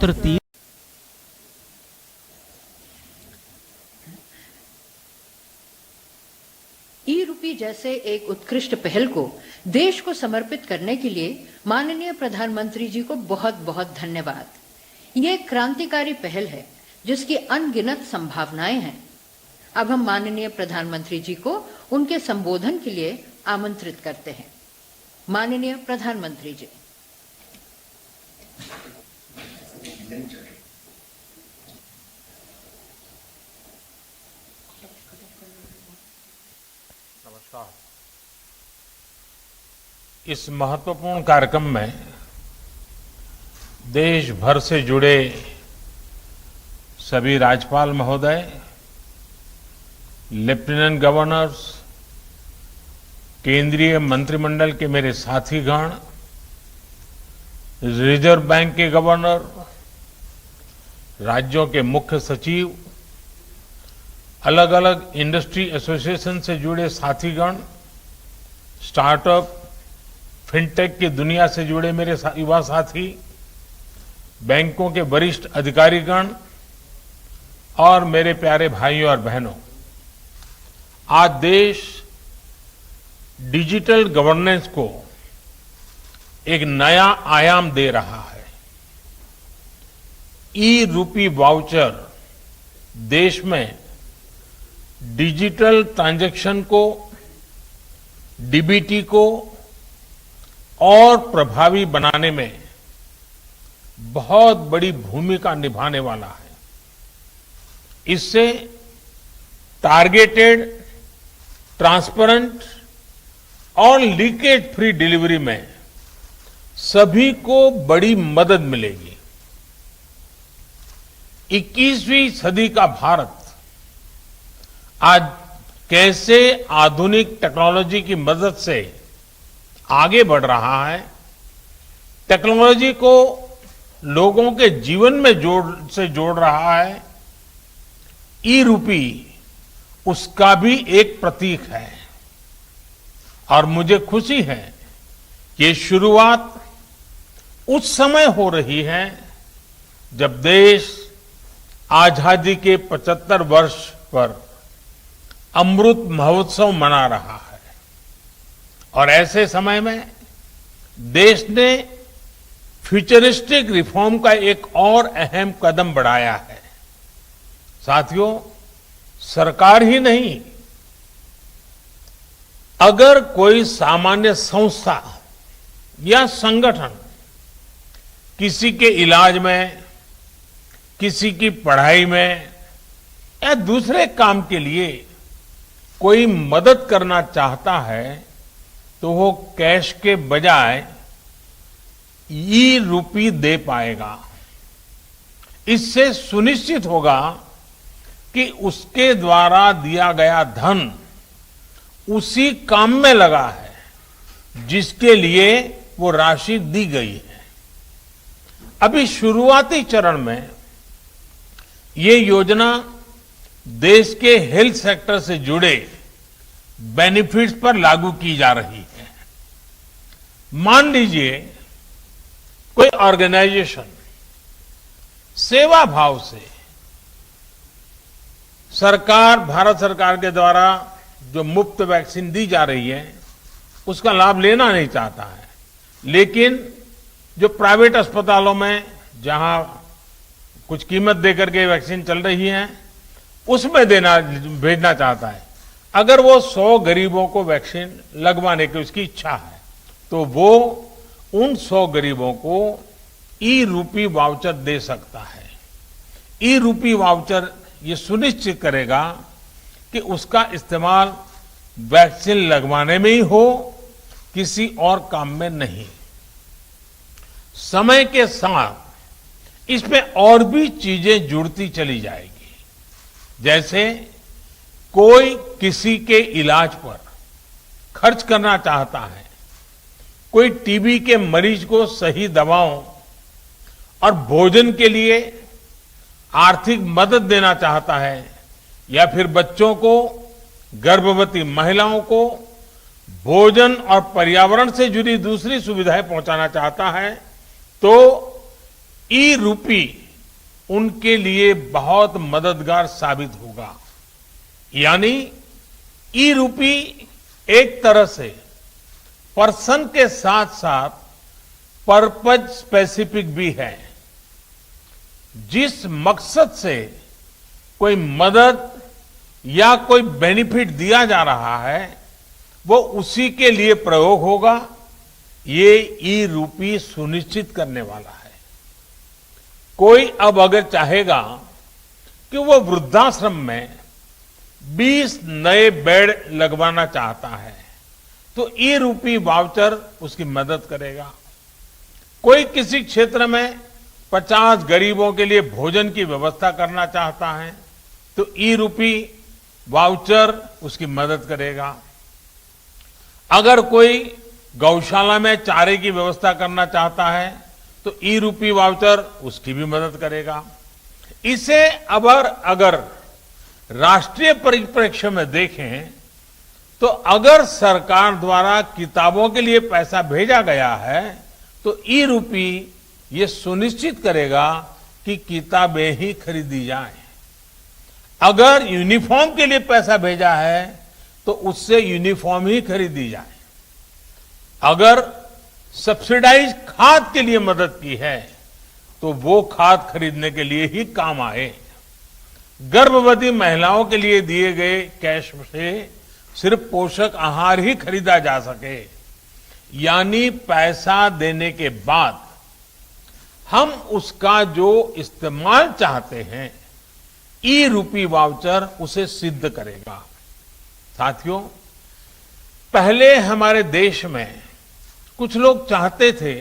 तृतीय ई रूपी जैसे एक उत्कृष्ट पहल को देश को समर्पित करने के लिए माननीय प्रधानमंत्री जी को बहुत बहुत धन्यवाद। ये एक क्रांतिकारी पहल है जिसकी अनगिनत संभावनाएं हैं। अब हम माननीय प्रधानमंत्री जी को उनके संबोधन के लिए आमंत्रित करते हैं। माननीय प्रधानमंत्री जी। नमस्कार। इस महत्वपूर्ण कार्यक्रम में देश भर से जुड़े सभी राज्यपाल महोदय, लेफ्टिनेंट गवर्नर्स, केंद्रीय मंत्रिमंडल के मेरे साथीगण, रिजर्व बैंक के गवर्नर, राज्यों के मुख्य सचिव, अलग अलग इंडस्ट्री एसोसिएशन से जुड़े साथीगण, स्टार्टअप, फिनटेक की दुनिया से जुड़े मेरे युवा साथी, बैंकों के वरिष्ठ अधिकारीगण और मेरे प्यारे भाइयों और बहनों, आज देश डिजिटल गवर्नेंस को एक नया आयाम दे रहा है। ई रूपी वाउचर देश में डिजिटल ट्रांजैक्शन को, डीबीटी को और प्रभावी बनाने में बहुत बड़ी भूमिका निभाने वाला है। इससे टारगेटेड, ट्रांसपेरेंट और लीकेज फ्री डिलीवरी में सभी को बड़ी मदद मिलेगी। 21वीं सदी का भारत आज कैसे आधुनिक टेक्नोलॉजी की मदद से आगे बढ़ रहा है, टेक्नोलॉजी को लोगों के जीवन में जोड़ रहा है, ई रूपी उसका भी एक प्रतीक है। और मुझे खुशी है कि ये शुरुआत उस समय हो रही है जब देश आजादी के 75 वर्ष पर अमृत महोत्सव मना रहा है। और ऐसे समय में देश ने फ्यूचरिस्टिक रिफॉर्म का एक और अहम कदम बढ़ाया है। साथियों, सरकार ही नहीं, अगर कोई सामान्य संस्था या संगठन किसी के इलाज में, किसी की पढ़ाई में या दूसरे काम के लिए कोई मदद करना चाहता है तो वो कैश के बजाय ई रूपी दे पाएगा। इससे सुनिश्चित होगा कि उसके द्वारा दिया गया धन उसी काम में लगा है जिसके लिए वो राशि दी गई है। अभी शुरुआती चरण में ये योजना देश के हेल्थ सेक्टर से जुड़े बेनिफिट्स पर लागू की जा रही है। मान लीजिए कोई ऑर्गेनाइजेशन सेवा भाव से भारत सरकार के द्वारा जो मुफ्त वैक्सीन दी जा रही है उसका लाभ लेना नहीं चाहता है, लेकिन जो प्राइवेट अस्पतालों में जहां कुछ कीमत देकर के वैक्सीन चल रही है उसमें भेजना चाहता है। अगर वो 100 गरीबों को वैक्सीन लगवाने की उसकी इच्छा है तो वो उन 100 गरीबों को ई रूपी वाउचर दे सकता है। ई रूपी वाउचर ये सुनिश्चित करेगा कि उसका इस्तेमाल वैक्सीन लगवाने में ही हो, किसी और काम में नहीं। समय के साथ इसमें और भी चीजें जुड़ती चली जाएगी। जैसे कोई किसी के इलाज पर खर्च करना चाहता है, कोई टीबी के मरीज को सही दवाओं और भोजन के लिए आर्थिक मदद देना चाहता है, या फिर बच्चों को, गर्भवती महिलाओं को भोजन और पर्यावरण से जुड़ी दूसरी सुविधाएं पहुंचाना चाहता है, तो ई रूपी उनके लिए बहुत मददगार साबित होगा। यानी ई रूपी एक तरह से पर्सन के साथ साथ पर्पज स्पेसिफिक भी है। जिस मकसद से कोई मदद या कोई बेनिफिट दिया जा रहा है वो उसी के लिए प्रयोग होगा, ये ई रूपी सुनिश्चित करने वाला है। कोई अब अगर चाहेगा कि वो वृद्धाश्रम में 20 नए बेड लगवाना चाहता है तो ई रूपी वाउचर उसकी मदद करेगा। कोई किसी क्षेत्र में 50 गरीबों के लिए भोजन की व्यवस्था करना चाहता है तो ई रूपी वाउचर उसकी मदद करेगा। अगर कोई गौशाला में चारे की व्यवस्था करना चाहता है तो ई रूपी वाउचर उसकी भी मदद करेगा। इसे अगर राष्ट्रीय परिप्रेक्ष्य में देखें तो अगर सरकार द्वारा किताबों के लिए पैसा भेजा गया है तो ई रूपी ये सुनिश्चित करेगा कि किताबें ही खरीदी जाएं। अगर यूनिफॉर्म के लिए पैसा भेजा है तो उससे यूनिफॉर्म ही खरीदी जाए। अगर सब्सिडाइज खाद के लिए मदद की है तो वो खाद खरीदने के लिए ही काम आए। गर्भवती महिलाओं के लिए दिए गए कैश से सिर्फ पोषक आहार ही खरीदा जा सके, यानी पैसा देने के बाद हम उसका जो इस्तेमाल चाहते हैं ई रूपी वाउचर उसे सिद्ध करेगा। साथियों, पहले हमारे देश में कुछ लोग चाहते थे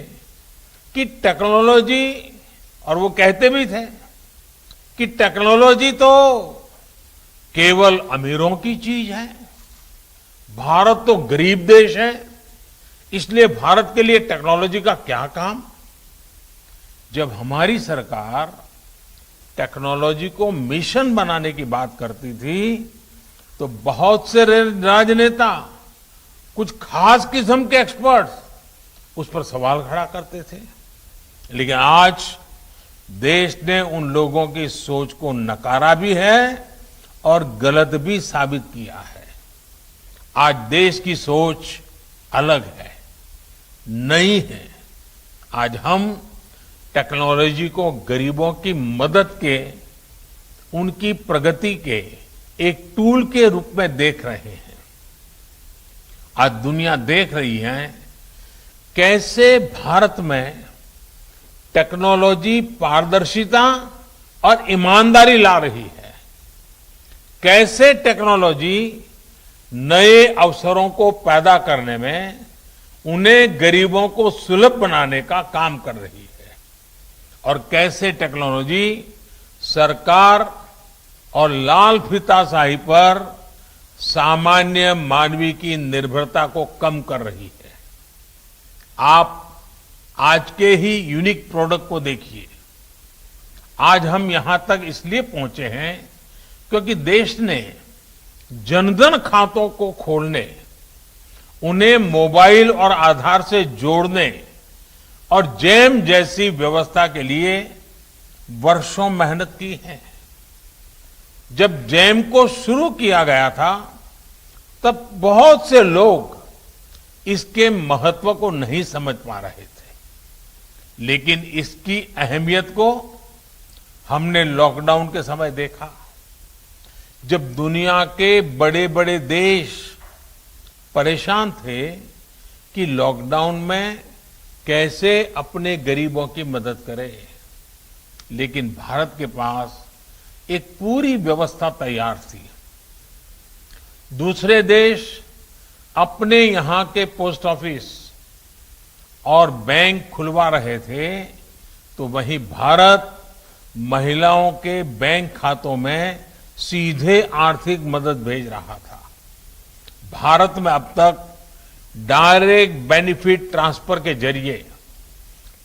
कि टेक्नोलॉजी, और वो कहते भी थे कि टेक्नोलॉजी तो केवल अमीरों की चीज है, भारत तो गरीब देश है, इसलिए भारत के लिए टेक्नोलॉजी का क्या काम। जब हमारी सरकार टेक्नोलॉजी को मिशन बनाने की बात करती थी तो बहुत से राजनेता, कुछ खास किस्म के एक्सपर्ट्स उस पर सवाल खड़ा करते थे। लेकिन आज देश ने उन लोगों की सोच को नकारा भी है और गलत भी साबित किया है। आज देश की सोच अलग है, नई है। आज हम टेक्नोलॉजी को गरीबों की मदद के, उनकी प्रगति के एक टूल के रूप में देख रहे हैं। आज दुनिया देख रही है कैसे भारत में टेक्नोलॉजी पारदर्शिता और ईमानदारी ला रही है, कैसे टेक्नोलॉजी नए अवसरों को पैदा करने में, उन्हें गरीबों को सुलभ बनाने का काम कर रही है, और कैसे टेक्नोलॉजी सरकार और लाल फीताशाही पर सामान्य मानवीय की निर्भरता को कम कर रही है। आप आज के ही यूनिक प्रोडक्ट को देखिए। आज हम यहां तक इसलिए पहुंचे हैं क्योंकि देश ने जनधन खातों को खोलने, उन्हें मोबाइल और आधार से जोड़ने और जैम जैसी व्यवस्था के लिए वर्षों मेहनत की है। जब जैम को शुरू किया गया था तब बहुत से लोग इसके महत्व को नहीं समझ पा रहे थे, लेकिन इसकी अहमियत को हमने लॉकडाउन के समय देखा। जब दुनिया के बड़े बड़े देश परेशान थे कि लॉकडाउन में कैसे अपने गरीबों की मदद करें, लेकिन भारत के पास एक पूरी व्यवस्था तैयार थी। दूसरे देश अपने यहां के पोस्ट ऑफिस और बैंक खुलवा रहे थे तो वहीं भारत महिलाओं के बैंक खातों में सीधे आर्थिक मदद भेज रहा था। भारत में अब तक डायरेक्ट बेनिफिट ट्रांसफर के जरिए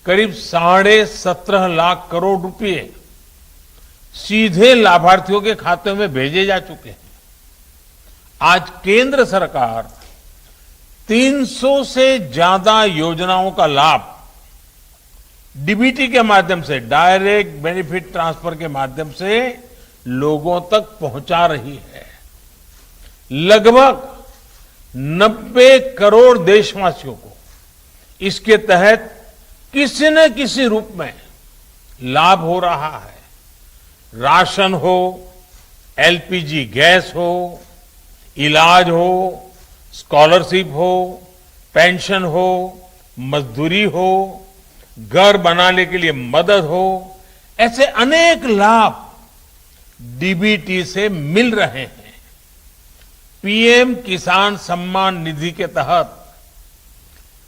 करीब 17.5 लाख करोड़ रुपए सीधे लाभार्थियों के खाते में भेजे जा चुके हैं। आज केंद्र सरकार 300 से ज्यादा योजनाओं का लाभ डीबीटी के माध्यम से, डायरेक्ट बेनिफिट ट्रांसफर के माध्यम से लोगों तक पहुंचा रही है। लगभग 90 करोड़ देशवासियों को इसके तहत किसी न किसी रूप में लाभ हो रहा है। राशन हो, एलपीजी गैस हो, इलाज हो, स्कॉलरशिप हो, पेंशन हो, मजदूरी हो, घर बनाने के लिए मदद हो, ऐसे अनेक लाभ डीबीटी से मिल रहे हैं। पीएम किसान सम्मान निधि के तहत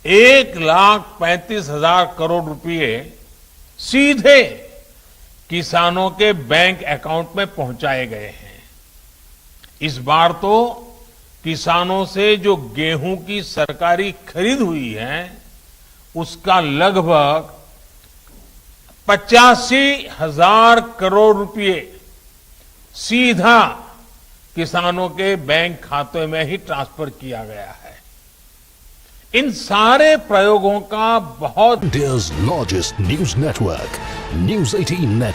1,35,000 करोड़ रुपए सीधे किसानों के बैंक अकाउंट में पहुंचाए गए हैं। इस बार तो किसानों से जो गेहूं की सरकारी खरीद हुई है उसका लगभग 85,000 करोड़ रुपए सीधा किसानों के बैंक खाते में ही ट्रांसफर किया गया है। इन सारे प्रयोगों का बहुत India's largest news network, News 18 Network.